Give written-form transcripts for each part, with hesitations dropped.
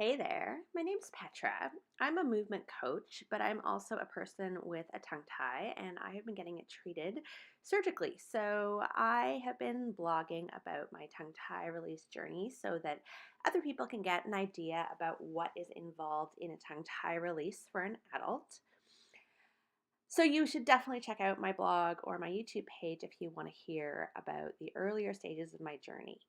Hey there, my name's Petra. I'm a movement coach, but I'm also a person with a tongue tie, and I have been getting it treated surgically. So I have been blogging about my tongue tie release journey so that other people can get an idea about what is involved in a tongue tie release for an adult. So you should definitely check out my blog or my YouTube page if you want to hear about the earlier stages of my journey.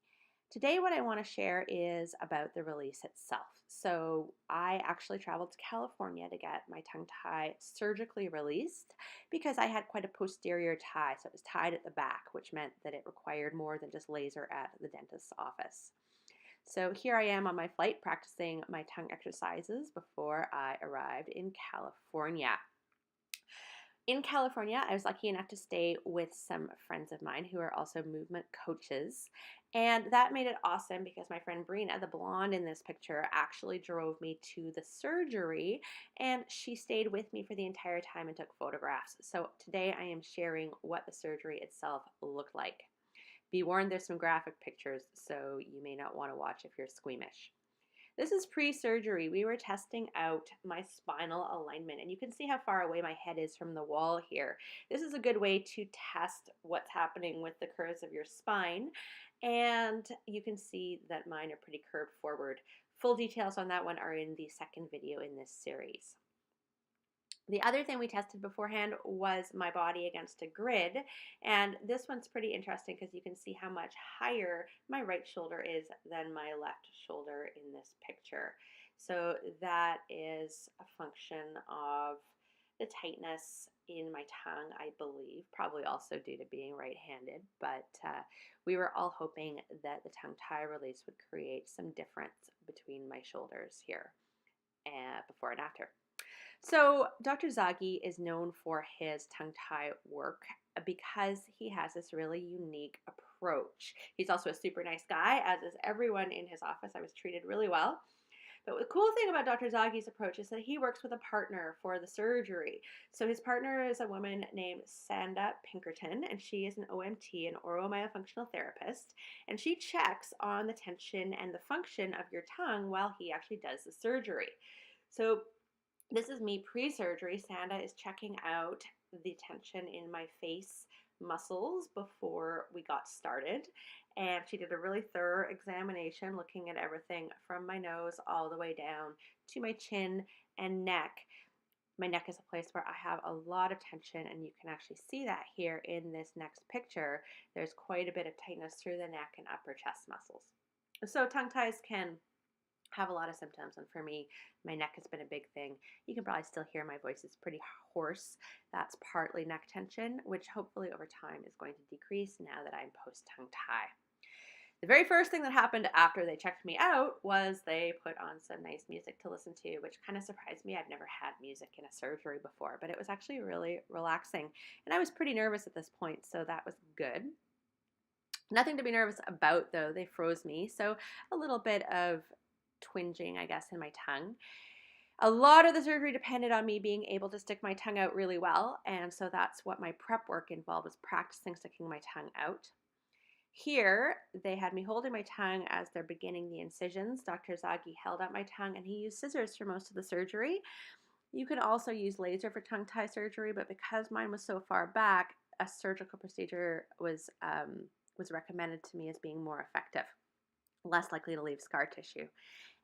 Today, what I want to share is about the release itself. So I actually traveled to California to get my tongue tie surgically released because I had quite a posterior tie. So it was tied at the back, which meant that it required more than just laser at the dentist's office. So here I am on my flight practicing my tongue exercises before I arrived in California. In California, I was lucky enough to stay with some friends of mine who are also movement coaches. And that made it awesome because my friend Brina, the blonde in this picture, actually drove me to the surgery and she stayed with me for the entire time and took photographs. So today I am sharing what the surgery itself looked like. Be warned, there's some graphic pictures, so you may not want to watch if you're squeamish. This is pre-surgery. We were testing out my spinal alignment, and you can see how far away my head is from the wall here. This is a good way to test what's happening with the curves of your spine, and you can see that mine are pretty curved forward. Full details on that one are in the second video in this series. The other thing we tested beforehand was my body against a grid, and this one's pretty interesting because you can see how much higher my right shoulder is than my left shoulder in this picture. So that is a function of the tightness in my tongue, I believe, probably also due to being right-handed, but we were all hoping that the tongue tie release would create some difference between my shoulders here before and after. So Dr. Zaghi is known for his tongue tie work because he has this really unique approach. He's also a super nice guy, as is everyone in his office. I was treated really well. But the cool thing about Dr. Zaghi's approach is that he works with a partner for the surgery. So his partner is a woman named Sanda Pinkerton, and she is an OMT, an oromyofunctional therapist, and she checks on the tension and the function of your tongue while he actually does the surgery. So this is me pre-surgery. Sanda is checking out the tension in my face muscles before we got started. And she did a really thorough examination looking at everything from my nose all the way down to my chin and neck. My neck is a place where I have a lot of tension, and you can actually see that here in this next picture. There's quite a bit of tightness through the neck and upper chest muscles. So tongue ties can have a lot of symptoms, and for me, my neck has been a big thing. You can probably still hear my voice is pretty hoarse. That's partly neck tension, which hopefully over time is going to decrease now that I'm post tongue tie. The very first thing that happened after they checked me out was they put on some nice music to listen to, which kind of surprised me. I'd never had music in a surgery before, but it was actually really relaxing, and I was pretty nervous at this point, so that was good. Nothing to be nervous about, though. They froze me, so a little bit of twinging, I guess, in my tongue. A lot of the surgery depended on me being able to stick my tongue out really well, and so that's what my prep work involved, was practicing sticking my tongue out. Here, they had me holding my tongue as they're beginning the incisions. Dr. Zaghi held out my tongue, and he used scissors for most of the surgery. You can also use laser for tongue tie surgery, but because mine was so far back, a surgical procedure was recommended to me as being more effective, less likely to leave scar tissue.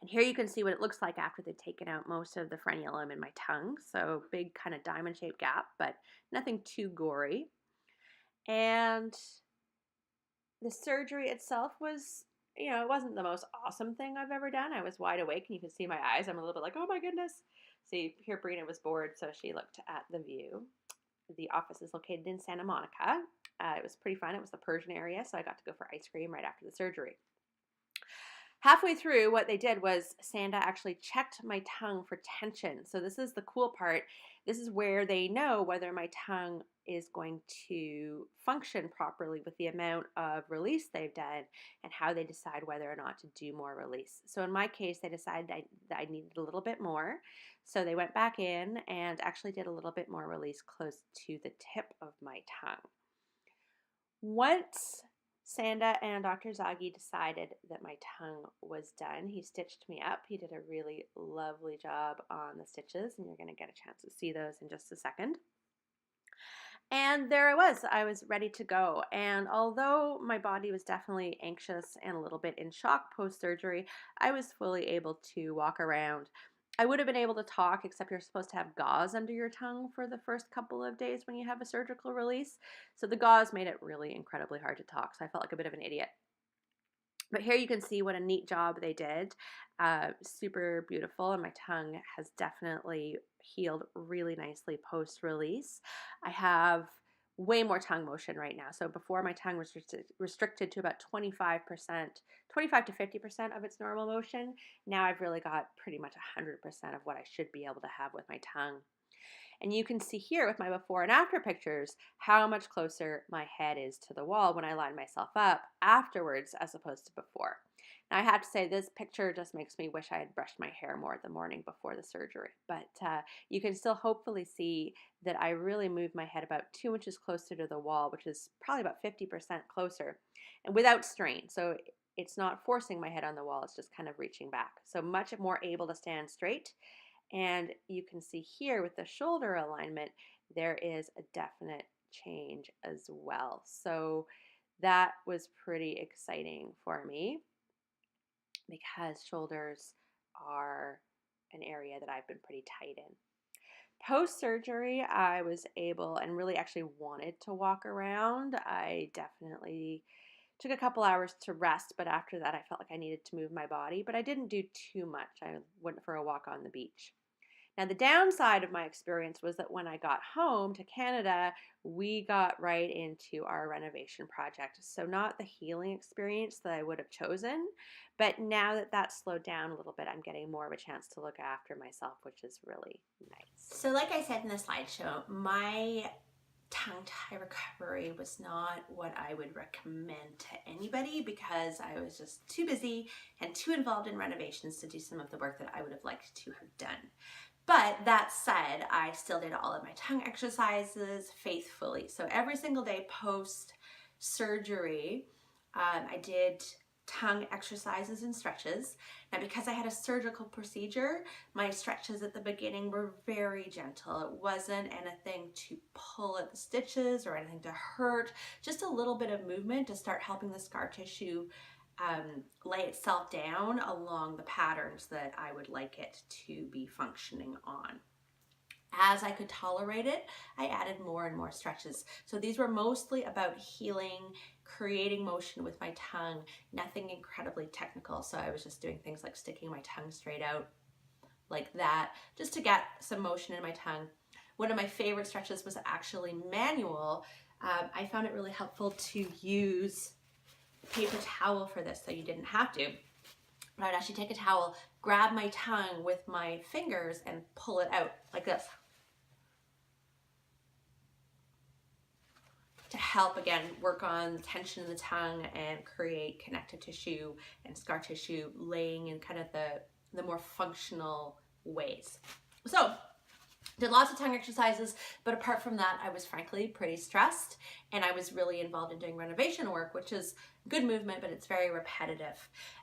And here you can see what it looks like after they've taken out most of the frenulum in my tongue. So big kind of diamond-shaped gap, but nothing too gory. And the surgery itself was, it wasn't the most awesome thing I've ever done. I was wide awake, and you can see my eyes. I'm a little bit like, oh my goodness. See, here Brina was bored, so she looked at the view. The office is located in Santa Monica. It was pretty fun. It was the Persian area, so I got to go for ice cream right after the surgery. Halfway through, what they did was Sanda actually checked my tongue for tension. So this is the cool part. This is where they know whether my tongue is going to function properly with the amount of release they've done, and how they decide whether or not to do more release. So in my case, they decided that I needed a little bit more. So they went back in and actually did a little bit more release close to the tip of my tongue. Once Sanda and Dr. Zagi decided that my tongue was done. He stitched me up. He did a really lovely job on the stitches, and you're going to get a chance to see those in just a second. And there I was ready to go. And although my body was definitely anxious and a little bit in shock post-surgery, I was fully able to walk around. I would have been able to talk, except you're supposed to have gauze under your tongue for the first couple of days when you have a surgical release. So the gauze made it really incredibly hard to talk. So I felt like a bit of an idiot. But here you can see what a neat job they did. Super beautiful, and my tongue has definitely healed really nicely post-release. I have way more tongue motion right now. So before, my tongue was restricted to about 25%, 25 to 50% of its normal motion. Now I've really got pretty much 100% of what I should be able to have with my tongue. And you can see here with my before and after pictures how much closer my head is to the wall when I line myself up afterwards as opposed to before. Now, I have to say, this picture just makes me wish I had brushed my hair more the morning before the surgery. But you can still hopefully see that I really moved my head about 2 inches closer to the wall, which is probably about 50% closer, and without strain. So it's not forcing my head on the wall, it's just kind of reaching back. So much more able to stand straight. And you can see here with the shoulder alignment, there is a definite change as well. So that was pretty exciting for me because shoulders are an area that I've been pretty tight in. Post-surgery, I was able and really actually wanted to walk around. I definitely took a couple hours to rest, but after that I felt like I needed to move my body, but I didn't do too much. I went for a walk on the beach. Now, the downside of my experience was that when I got home to Canada, we got right into our renovation project. So not the healing experience that I would have chosen, but now that that's slowed down a little bit, I'm getting more of a chance to look after myself, which is really nice. So like I said in the slideshow, my tongue tie recovery was not what I would recommend to anybody because I was just too busy and too involved in renovations to do some of the work that I would have liked to have done. But that said, I still did all of my tongue exercises faithfully. So every single day post-surgery, I did tongue exercises and stretches. Now, because I had a surgical procedure, my stretches at the beginning were very gentle. It wasn't anything to pull at the stitches or anything to hurt, just a little bit of movement to start helping the scar tissue lay itself down along the patterns that I would like it to be functioning on. As I could tolerate it, I added more and more stretches. So these were mostly about healing, creating motion with my tongue, nothing incredibly technical. So I was just doing things like sticking my tongue straight out like that, just to get some motion in my tongue. One of my favorite stretches was actually manual. I found it really helpful to use paper towel for this, so you didn't have to. But I'd actually take a towel, grab my tongue with my fingers and pull it out like this to help, again, work on tension in the tongue and create connective tissue and scar tissue laying in kind of the more functional ways. So did lots of tongue exercises, but apart from that, I was frankly pretty stressed, and I was really involved in doing renovation work, which is good movement, but it's very repetitive.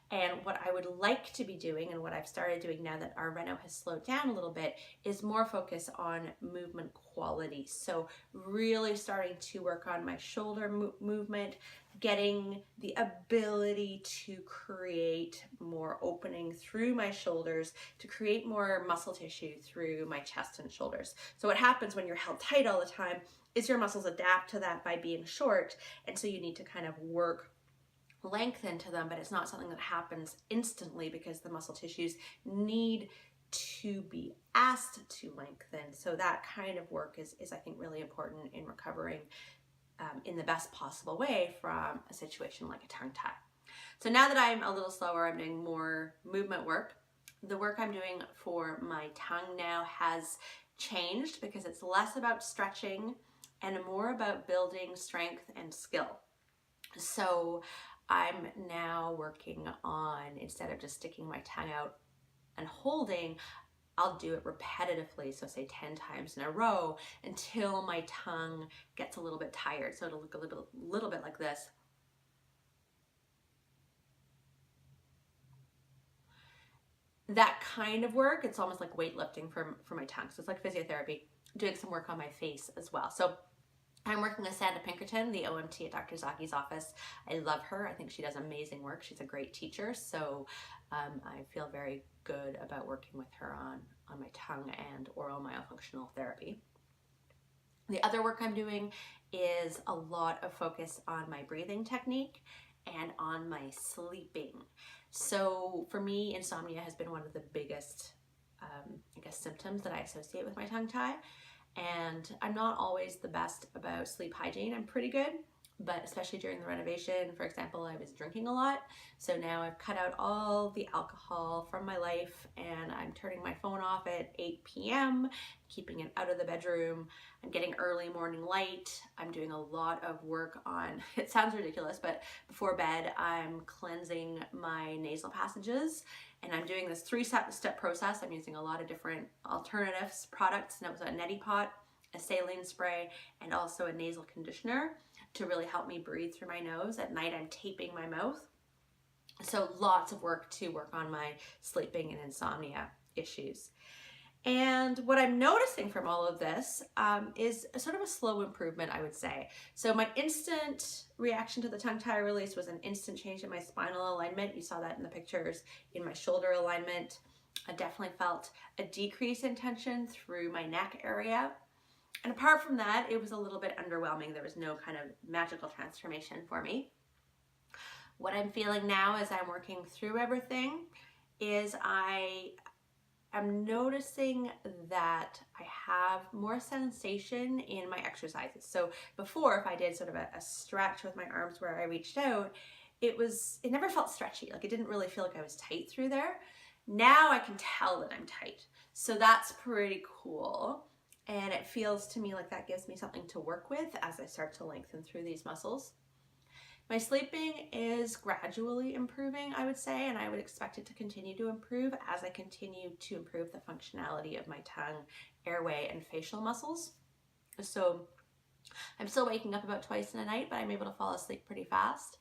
And what I would like to be doing, and what I've started doing now that our reno has slowed down a little bit, is more focus on movement quality. So really starting to work on my shoulder movement, getting the ability to create more opening through my shoulders, to create more muscle tissue through my chest and shoulders. So what happens when you're held tight all the time is your muscles adapt to that by being short, and so you need to kind of work length into them, but it's not something that happens instantly because the muscle tissues need to be asked to lengthen. So that kind of work is I think really important in recovering in the best possible way from a situation like a tongue tie. So now that I'm a little slower, I'm doing more movement work. The work I'm doing for my tongue now has changed because it's less about stretching and more about building strength and skill. So I'm now working on, instead of just sticking my tongue out and holding, I'll do it repetitively, so say 10 times in a row until my tongue gets a little bit tired. So it'll look a little bit like this. that kind of work. It's almost like weightlifting for my tongue. So it's like physiotherapy, doing some work on my face as well. So I'm working with Sandra Pinkerton, the OMT at Dr. Zaki's office. I love her. I think she does amazing work. She's a great teacher. So I feel very good about working with her on my tongue and oral myofunctional therapy. The other work I'm doing is a lot of focus on my breathing technique and on my sleeping. So for me, insomnia has been one of the biggest, I guess, symptoms that I associate with my tongue tie. And I'm not always the best about sleep hygiene. I'm pretty good, but especially during the renovation, for example, I was drinking a lot. So now I've cut out all the alcohol from my life and I'm turning my phone off at 8 p.m., keeping it out of the bedroom. I'm getting early morning light. I'm doing a lot of work on, it sounds ridiculous, but before bed, I'm cleansing my nasal passages. And I'm doing this 3-step process. I'm using a lot of different alternatives, products. And it was a neti pot, a saline spray, and also a nasal conditioner to really help me breathe through my nose. At night, I'm taping my mouth. So lots of work to work on my sleeping and insomnia issues. And what I'm noticing from all of this is a sort of a slow improvement, I would say. So my instant reaction to the tongue tie release was an instant change in my spinal alignment. You saw that in the pictures. In my shoulder alignment, I definitely felt a decrease in tension through my neck area. And apart from that, it was a little bit underwhelming. There was no kind of magical transformation for me. What I'm feeling now as I'm working through everything is I'm noticing that I have more sensation in my exercises. So before, if I did sort of a stretch with my arms where I reached out, it never felt stretchy. Like it didn't really feel like I was tight through there. Now I can tell that I'm tight. So that's pretty cool. And it feels to me like that gives me something to work with as I start to lengthen through these muscles. My sleeping is gradually improving, I would say, and I would expect it to continue to improve as I continue to improve the functionality of my tongue, airway, and facial muscles. So I'm still waking up about twice in a night, but I'm able to fall asleep pretty fast.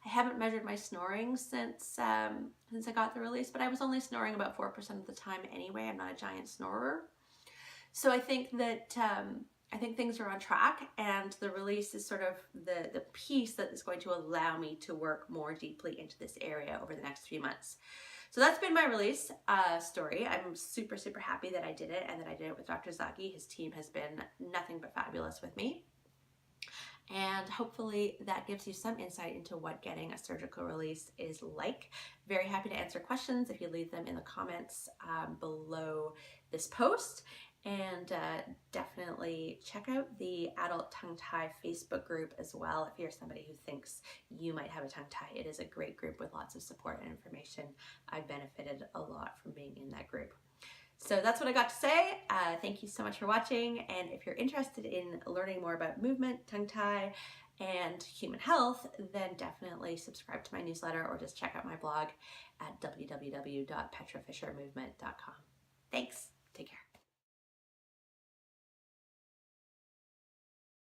I haven't measured my snoring since I got the release, but I was only snoring about 4% of the time anyway. I'm not a giant snorer. So I think that things are on track, and the release is sort of the piece that is going to allow me to work more deeply into this area over the next few months. So that's been my release story. I'm super, super happy that I did it and that I did it with Dr. Zaki. His team has been nothing but fabulous with me. And hopefully that gives you some insight into what getting a surgical release is like. Very happy to answer questions if you leave them in the comments below this post. And definitely check out the Adult Tongue Tie Facebook group as well if you're somebody who thinks you might have a tongue tie. It is a great group with lots of support and information. I've benefited a lot from being in that group. So that's what I got to say. Thank you so much for watching. And if you're interested in learning more about movement, tongue tie, and human health, then definitely subscribe to my newsletter or just check out my blog at www.petrafishermovement.com. Thanks. Take care.